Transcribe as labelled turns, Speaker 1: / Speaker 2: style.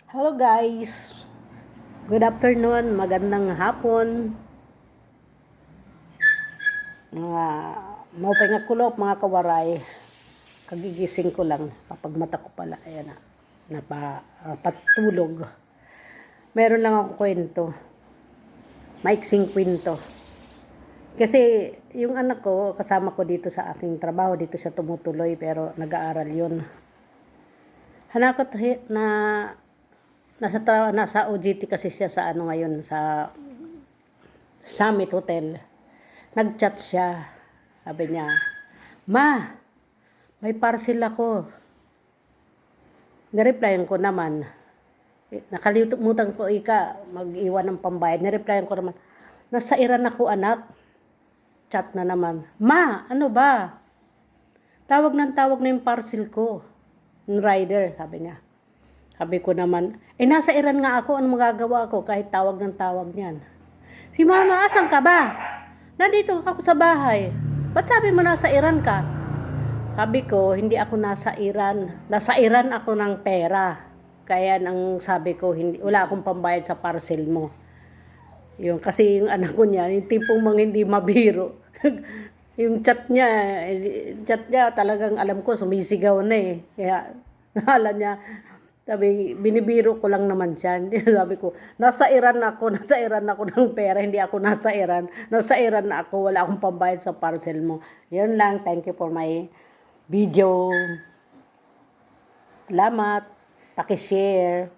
Speaker 1: Hello guys! Good afternoon, magandang hapon. Maupay nga kulop mga kawaray. Kagigising ko lang, kapag mata ko pala, ayan na, patulog. Meron lang ako kwento. Maiksing kwento. Kasi yung anak ko, kasama ko dito sa aking trabaho, dito siya tumutuloy, pero nag-aaral yun. Hanakot na nasa OJT kasi siya sa ngayon sa Summit Hotel. Nag-chat siya. Sabi niya, "Ma, may parcel ako." Nireplyan ko naman. Nakalimutan ko mag-iwan ng pambayad. Nireplyan ko naman, "Nasa Iran ako, anak." Chat na naman, "Ma, ano ba? Tawag na yung parcel ko." Yung rider, sabi niya. Sabi ko naman, nasa Iran nga ako, ano magagawa ko kahit tawag niyan? Si Mama, asan ka ba? Nandito ako sa bahay. Ba't sabi mo nasa Iran ka? Sabi ko, hindi ako nasa Iran. Nasa Iran ako ng pera. Kaya nang sabi ko, wala akong pambayad sa parcel mo. Kasi yung anak ko niya, yung tipong hindi mabiro. Yung chat niya talagang alam ko, sumisigaw na eh. Kaya, nala niya, sabi, binibiro ko lang naman siya. Sabi ko, nasa Iran ako ng pera, hindi ako nasa Iran. Nasa Iran na ako, wala akong pambayad sa parcel mo. Yun lang, thank you for my video. Salamat, paki-share.